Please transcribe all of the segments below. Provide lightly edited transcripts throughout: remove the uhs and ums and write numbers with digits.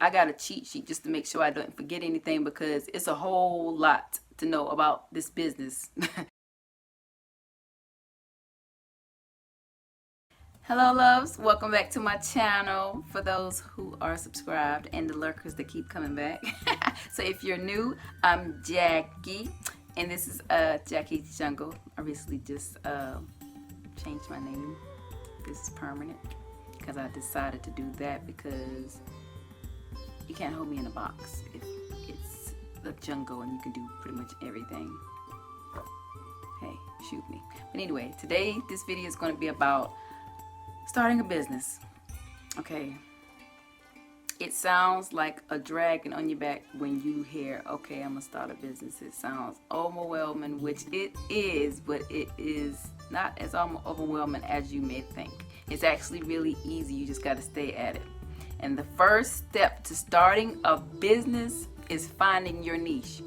I got a cheat sheet just to make sure I don't forget anything, because it's a whole lot to know about this business. Hello loves, welcome back to my channel for those who are subscribed and the lurkers that keep coming back. So if you're new, I'm Jackie and this is Jackie's Jungle. I recently just changed my name. This is permanent because I decided to do that, because you can't hold me in a box if it's the jungle and you can do pretty much everything. Hey, shoot me. But anyway, today this video is going to be about starting a business. Okay, it sounds like a dragon on your back when you hear, okay, I'm gonna start a business. It sounds overwhelming, which it is, but it is not as overwhelming as you may think. It's actually really easy. You just got to stay at it. And the first step to starting a business is finding your niche,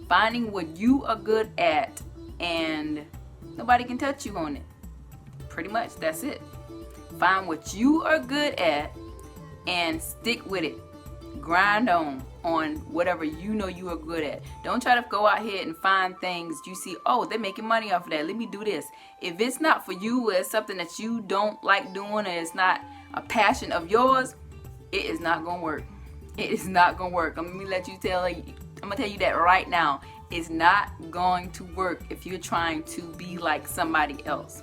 finding what you are good at, and nobody can touch you on it. Pretty much that's it. Find what you are good at and stick with it. Grind on whatever you know you are good at. Don't try to go out here and find things you see, oh, they're making money off of that, let me do this. If it's not for you, or it's something that you don't like doing, or it's not a passion of yours, it is not gonna work. It is not gonna work. I'm gonna tell you that right now. It's not going to work if you're trying to be like somebody else.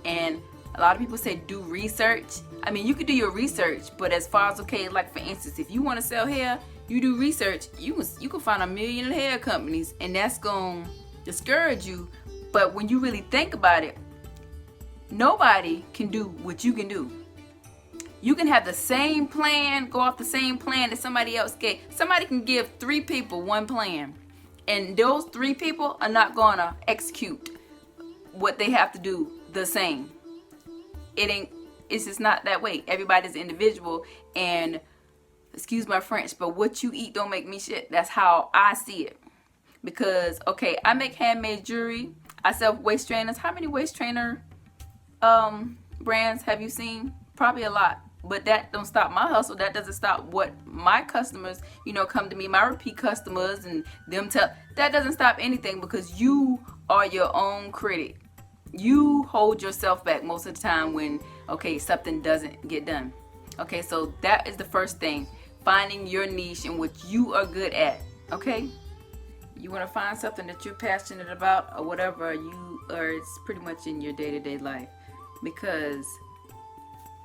And a lot of people say do research. I mean, you could do your research, but as far as, okay, like for instance, if you want to sell hair, you do research. You can find 1 million hair companies, and that's gonna discourage you. But when you really think about it, nobody can do what you can do. You can have the same plan, go off the same plan that somebody else gave. Somebody can give 3 people one plan, and those 3 people are not gonna execute what they have to do the same. It's just not that way. Everybody's individual, and excuse my French, but what you eat don't make me shit. That's how I see it. Because, okay, I make handmade jewelry. I sell waist trainers. How many waist trainer brands have you seen? Probably a lot. But that don't stop my hustle. That doesn't stop what my customers, come to me, my repeat customers, and them that doesn't stop anything, because you are your own critic. You hold yourself back most of the time when, okay, something doesn't get done. Okay, so that is the first thing. Finding your niche and what you are good at. Okay? You want to find something that you're passionate about, or whatever or it's pretty much in your day-to-day life. Because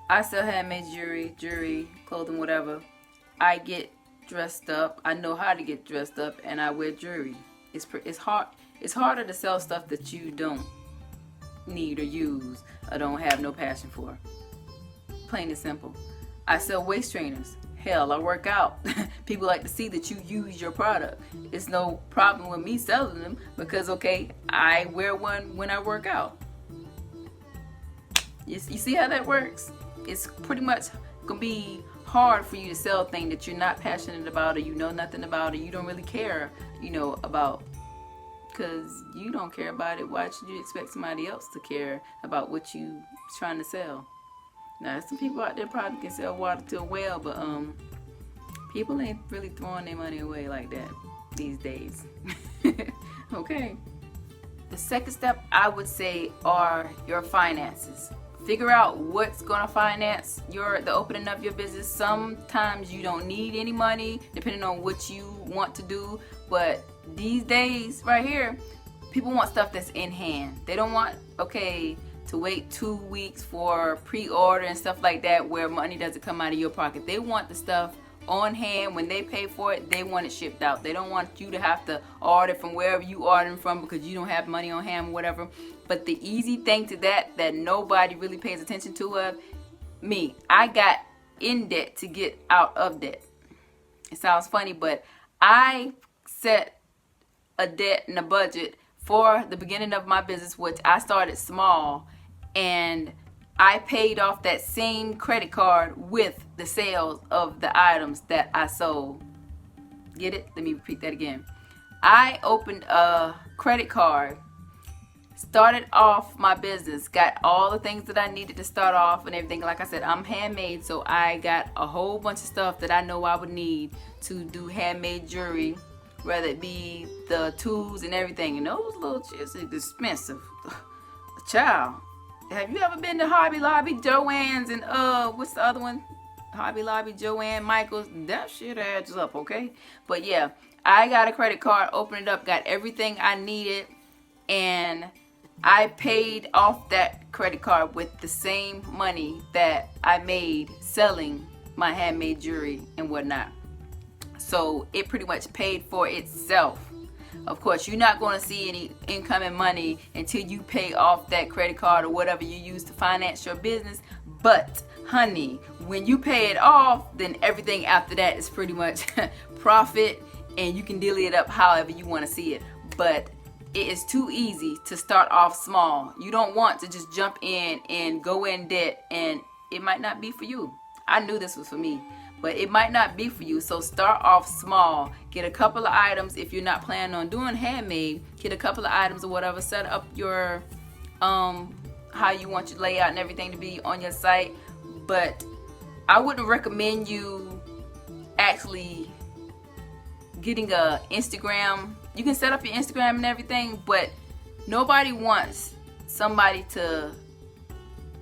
I sell handmade jewelry, clothing, whatever. I get dressed up. I know how to get dressed up, and I wear jewelry. It's hard. It's harder to sell stuff that you don't need or use or don't have no passion for. Plain and simple. I sell waist trainers. Hell, I work out. People like to see that you use your product. It's no problem with me selling them, because, okay, I wear one when I work out. You see how that works? It's pretty much gonna be hard for you to sell things that you're not passionate about, or you know nothing about, or you don't really care, about. Because you don't care about it, why should you expect somebody else to care about what you trying to sell? Now, some people out there probably can sell water to a well, but people ain't really throwing their money away like that these days. Okay. The second step, I would say, are your finances. Figure out what's gonna finance the opening of your business. Sometimes you don't need any money, depending on what you want to do. But these days, right here, people want stuff that's in hand. They don't want, to wait 2 weeks for pre-order and stuff like that, where money doesn't come out of your pocket. They want the stuff on hand. When they pay for it, they want it shipped out. They don't want you to have to order from wherever you ordering from, because you don't have money on hand or whatever. But the easy thing to that nobody really pays attention to, I got in debt to get out of debt. It sounds funny, but I set a debt and a budget for the beginning of my business, which I started small, and I paid off that same credit card with the sales of the items that I sold. Get it? Let me repeat that again. I opened a credit card, started off my business, got all the things that I needed to start off and everything. Like I said, I'm handmade, so I got a whole bunch of stuff that I know I would need to do handmade jewelry, whether it be the tools and everything. And those little chips are expensive. Child, have you ever been to Hobby Lobby, Joann's, and what's the other one? Hobby Lobby, Joann, Michaels. That shit adds up, okay? But yeah, I got a credit card, opened it up, got everything I needed, and I paid off that credit card with the same money that I made selling my handmade jewelry and whatnot. So it pretty much paid for itself. Of course, you're not going to see any incoming money until you pay off that credit card or whatever you use to finance your business. But honey, when you pay it off, then everything after that is pretty much profit, and you can dilly it up however you want to see it. But it is too easy to start off small. You don't want to just jump in and go in debt, and it might not be for you. I knew this was for me, but it might not be for you. So start off small. Get a couple of items. If you're not planning on doing handmade, get a couple of items or whatever. Set up your how you want your layout and everything to be on your site. But I wouldn't recommend you actually getting a Instagram. You can set up your Instagram and everything, but nobody wants somebody to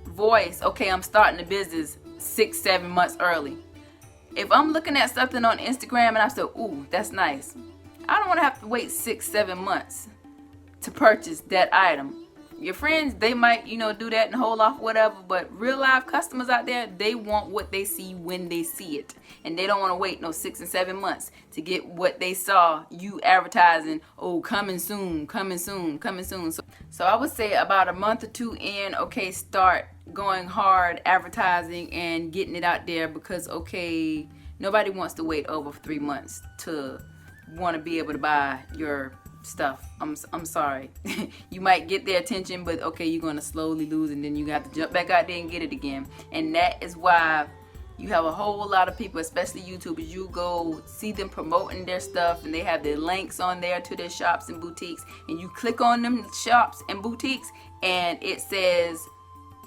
voice, okay, I'm starting a business 6-7 months early. If I'm looking at something on Instagram and I say, ooh, that's nice, I don't want to have to wait 6-7 months to purchase that item. Your friends, they might, do that and hold off whatever, but real life customers out there, they want what they see when they see it. And they don't want to wait no 6 and 7 months to get what they saw you advertising, oh, coming soon, coming soon, coming soon. So I would say about a month or two in, okay, start going hard advertising and getting it out there, because, okay, nobody wants to wait over 3 months to want to be able to buy your stuff. I'm sorry. You might get their attention, but okay, you're going to slowly lose, and then you have to jump back out there and get it again. And that is why you have a whole lot of people, especially YouTubers, you go see them promoting their stuff and they have their links on there to their shops and boutiques, and you click on them shops and boutiques and it says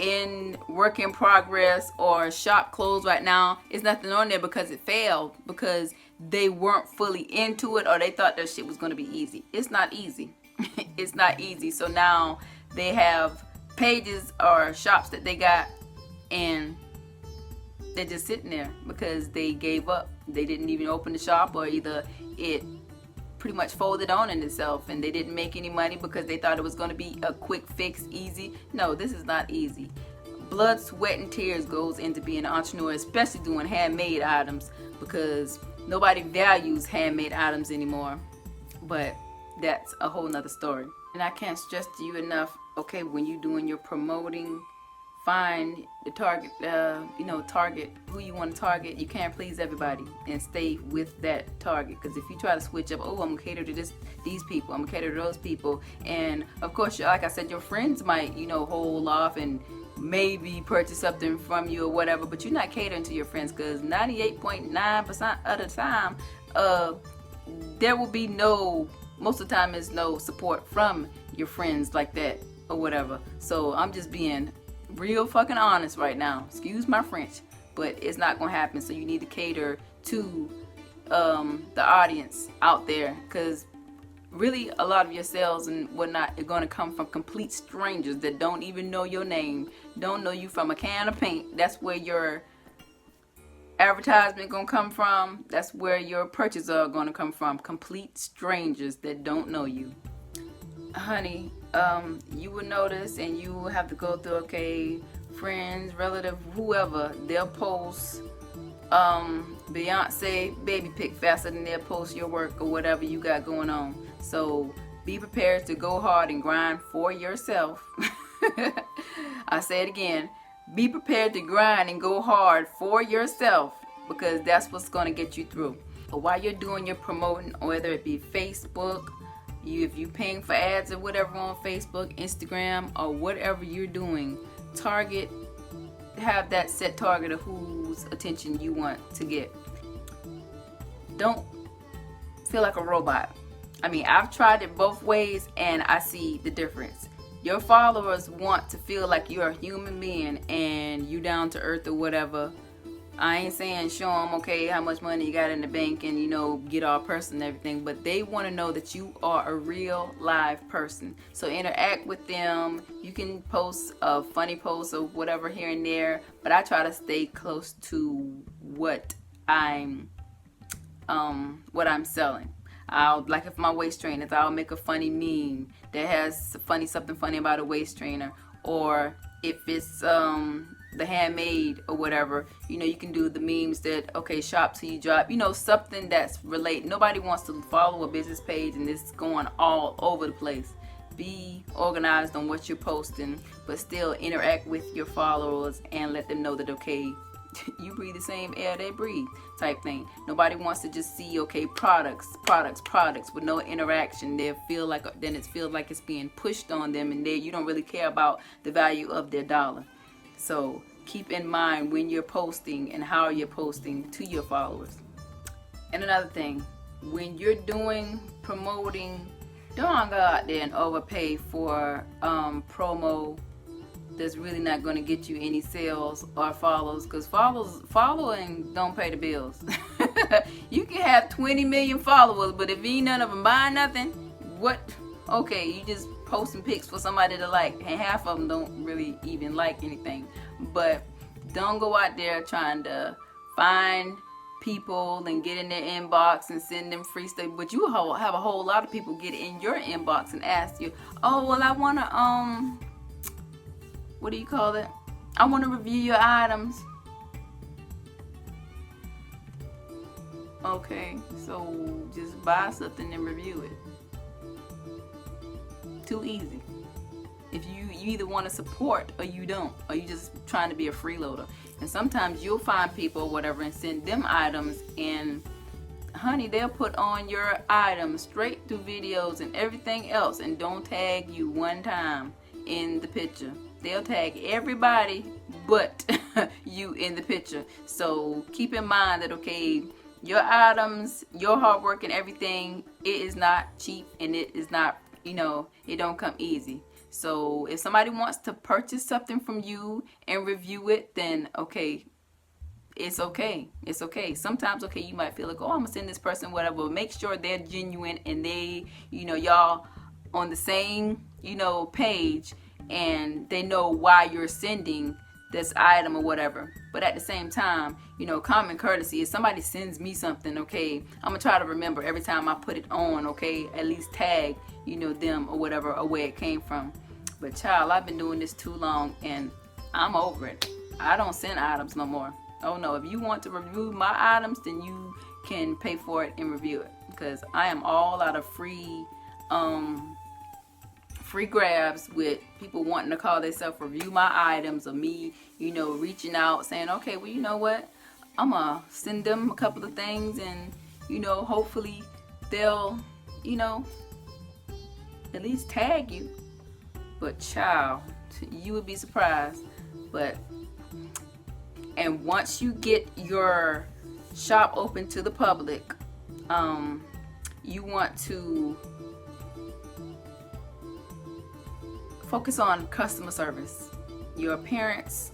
in work in progress or shop closed right now. It's nothing on there because it failed, because they weren't fully into it, or they thought that shit was going to be easy. It's not easy. It's not easy. So now they have pages or shops that they got, and they're just sitting there because they gave up. They didn't even open the shop, or either it pretty much folded on in itself and they didn't make any money because they thought it was going to be a quick fix, easy. No, this is not easy. Blood, sweat, and tears goes into being an entrepreneur, especially doing handmade items, because nobody values handmade items anymore. But that's a whole nother story. And I can't stress to you enough, okay, when you're doing your promoting, find the target, target who you want to target. You can't please everybody and stay with that target, because if you try to switch up, oh, I'm gonna cater to these people, I'm gonna cater to those people, and of course, like I said, your friends might hold off and maybe purchase something from you or whatever, but you're not catering to your friends, because 98.9% of the time there will be most of the time is no support from your friends like that or whatever. So I'm just being real fucking honest right now, excuse my French, but it's not gonna happen. So you need to cater to the audience out there, because really a lot of your sales and whatnot are going to come from complete strangers that don't even know your name, don't know you from a can of paint. That's where your advertisement going to come from. That's where your purchases are going to come from. Complete strangers that don't know you. Honey, you will notice, and you will have to go through, okay, friends, relative, whoever, they'll post Beyonce baby pic faster than they'll post your work or whatever you got going on. So be prepared to go hard and grind for yourself. I say it again, be prepared to grind and go hard for yourself, because that's what's going to get you through. But while you're doing your promoting, whether it be Facebook, if you're paying for ads or whatever on Facebook, Instagram, or whatever you're doing, have that set target of whose attention you want to get. Don't feel like a robot. I mean, I've tried it both ways and I see the difference. your followers want to feel like you're a human being and you down to earth or whatever. I ain't saying show them, okay, how much money you got in the bank and, get all personal and everything, but they want to know that you are a real live person. So interact with them. You can post a funny post or whatever here and there, but I try to stay close to what I'm selling. Like if my waist trainers, I'll make a funny meme that has something funny about a waist trainer, or if it's the handmade or whatever, you can do the memes that, okay, shop till you drop, something that's related. Nobody wants to follow a business page and it's going all over the place. Be organized on what you're posting, but still interact with your followers and let them know that, okay, you breathe the same air they breathe, type thing. Nobody wants to just see, okay, products with no interaction. It feels like it's being pushed on them, and you don't really care about the value of their dollar. So keep in mind when you're posting and how you're posting to your followers. And another thing, when you're promoting, don't go out there and overpay for promo that's really not going to get you any sales or follows, because following don't pay the bills. You can have 20 million followers, but if ain't none of them buying nothing, what? Okay, you just posting pics for somebody to like, and half of them don't really even like anything. But don't go out there trying to find people and get in their inbox and send them free stuff. But you have a whole lot of people get in your inbox and ask you, oh, well, I want to what do you call it? I want to review your items. Okay, so just buy something and review it. Too easy. If you either want to support or you don't, or you just trying to be a freeloader. And sometimes you'll find people or whatever and send them items, and honey, they'll put on your items straight through videos and everything else, and don't tag you one time in the picture. They'll tag everybody but you in the picture. So keep in mind that, okay, your items, your hard work and everything, it is not cheap, and it is not, it don't come easy. So if somebody wants to purchase something from you and review it, then okay, it's okay. It's okay. Sometimes, okay, you might feel like, oh, I'm gonna send this person whatever. Make sure they're genuine and they, y'all on the same, page, and they know why you're sending this item or whatever. But at the same time, common courtesy, if somebody sends me something, okay, I'm gonna try to remember every time I put it on, okay, at least tag, them or whatever, or where it came from. But child, I've been doing this too long and I'm over it. I don't send items no more. Oh no, if you want to review my items, then you can pay for it and review it, because I am all out of free grabs with people wanting to call themselves review my items, or me, reaching out saying, okay, well, you know what, I'm gonna send them a couple of things, and hopefully they'll at least tag you. But child, you would be surprised. And once you get your shop open to the public, you want to focus on customer service. Your appearance,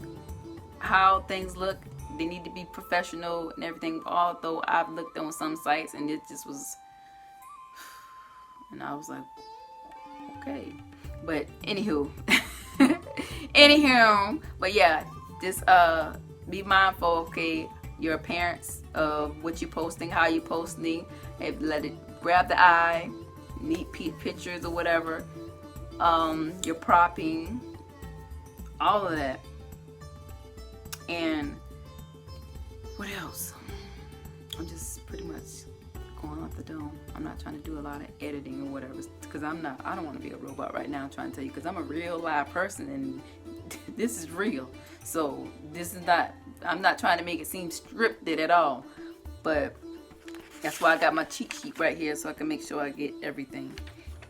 how things look, they need to be professional and everything. Although I've looked on some sites and it just was, and I was like, okay. But anywho, but yeah, just be mindful, okay, your appearance of what you're posting, how you're posting, and let it grab the eye, neat pictures or whatever. Your propping, all of that. And what else? I'm just pretty much going off the dome. I'm not trying to do a lot of editing or whatever, because I don't want to be a robot right now. I'm trying to tell you, because I'm a real live person and this is real. So I'm not trying to make it seem scripted at all. But that's why I got my cheat sheet right here, so I can make sure I get everything.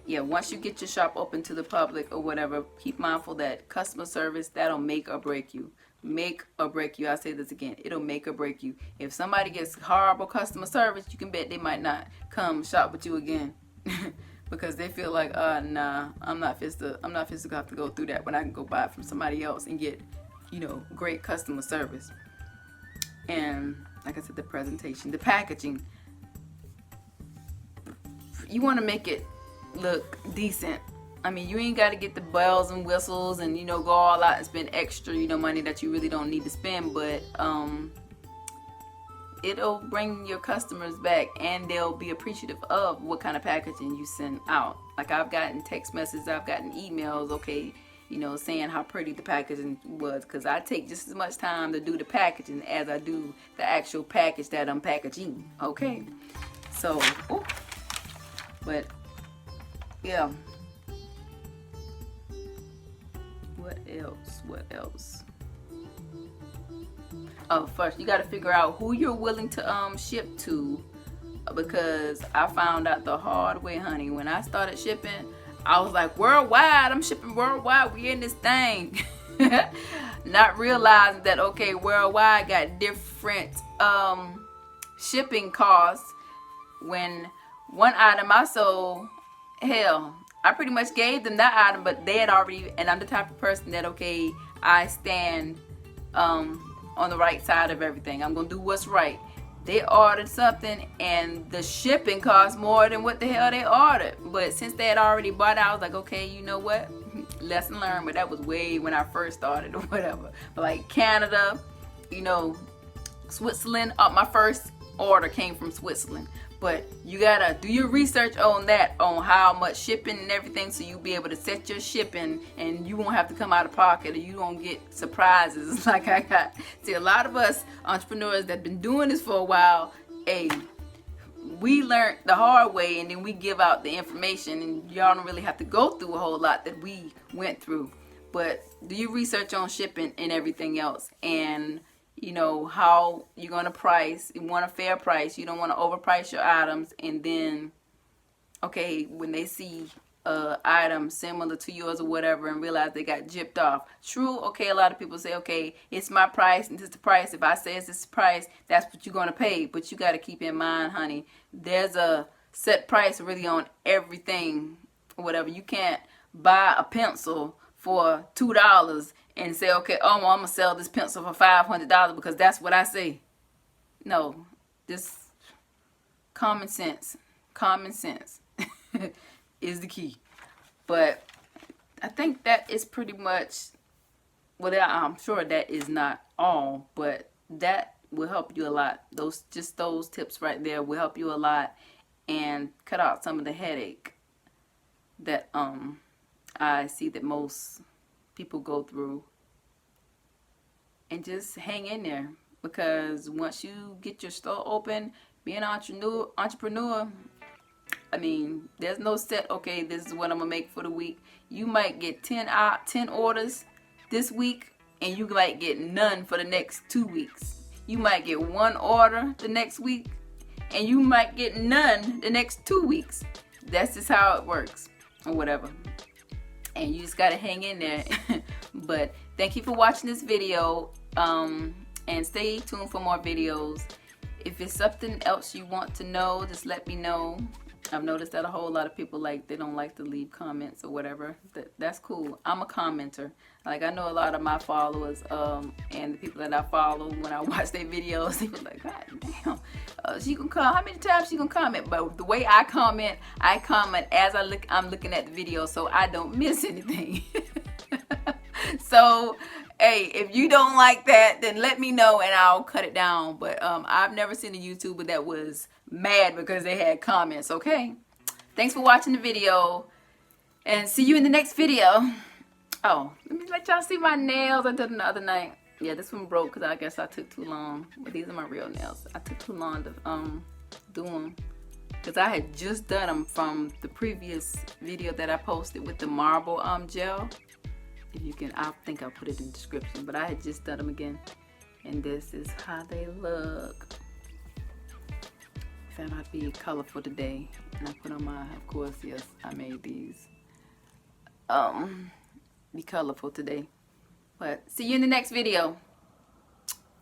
Yeah, once you get your shop open to the public or whatever, keep mindful that customer service, that'll make or break you. Make or break you. I'll say this again. It'll make or break you. If somebody gets horrible customer service, you can bet they might not come shop with you again. because they feel like, nah, I'm not fit to have to go through that when I can go buy it from somebody else and get, great customer service. And like I said, the presentation, the packaging, you want to make it look decent. I mean, you ain't got to get the bells and whistles and go all out and spend extra money that you really don't need to spend, but it'll bring your customers back, and they'll be appreciative of what kind of packaging you send out. Like, I've gotten text messages, I've gotten emails, okay, saying how pretty the packaging was, because I take just as much time to do the packaging as I do the actual package that I'm packaging. Okay, so but yeah, what else? Oh, first you got to figure out who you're willing to ship to, because I found out the hard way, honey. When I started shipping, I was like, worldwide, I'm shipping worldwide, we in this thing. Not realizing that, okay, worldwide got different shipping costs. When one item I sold, hell, I pretty much gave them that item, but they had already, and I'm the type of person that, okay, I stand on the right side of everything. I'm gonna do what's right. They ordered something and the shipping cost more than what the hell they ordered, but since they had already bought it, I was like, okay, you know what, lesson learned. But that was way when I first started or whatever. But like Canada, Switzerland, my first order came from Switzerland. But you gotta do your research on that, on how much shipping and everything, so you'll be able to set your shipping and you won't have to come out of pocket, or you don't get surprises like I got. See, a lot of us entrepreneurs that been doing this for a while, we learned the hard way, and then we give out the information, and y'all don't really have to go through a whole lot that we went through. But do your research on shipping and everything else, and how you're going to price. You want a fair price. You don't want to overprice your items. And then, okay, when they see item similar to yours or whatever and realize they got gypped off. True, okay, a lot of people say, okay, it's my price and this is the price. If I say it's this price, that's what you're going to pay. But you got to keep in mind, honey, there's a set price really on everything or whatever. You can't buy a pencil for $2 and say, okay, I'm gonna sell this pencil for $500 because that's what I say. No, just common sense is the key. But I think that is pretty much, well, I'm sure that is not all, but that will help you a lot. Those tips right there will help you a lot and cut out some of the headache that I see that most people go through. And just hang in there, because once you get your store open, being an entrepreneur, I mean, there's no set, okay, this is what I'm gonna make for the week. You might get 10 orders this week, and you might get none for the next 2 weeks. You might get 1 order the next week, and you might get none the next 2 weeks. That's just how it works, or whatever. And you just gotta hang in there. But thank you for watching this video, and stay tuned for more videos. If it's something else you want to know, just let me know. I've noticed that a whole lot of people, they don't like to leave comments or whatever. That's cool. I'm a commenter. Like, I know a lot of my followers and the people that I follow, when I watch their videos, they be like, God damn, she can comment. How many times she can comment? But the way I comment as I'm looking at the video, so I don't miss anything. So, hey, if you don't like that, then let me know and I'll cut it down. But I've never seen a YouTuber that was mad because they had comments, okay? Thanks for watching the video, and see you in the next video. Oh, let me let y'all see my nails I did them the other night. Yeah, this one broke because I guess I took too long. But these are my real nails. I took too long to do them, because I had just done them from the previous video that I posted with the marble gel. If you can, I think I'll put it in the description. But I had just done them again, and this is how they look. Found out to be colorful today, and I put on my, of course, yes, I made these be colorful today. But see you in the next video.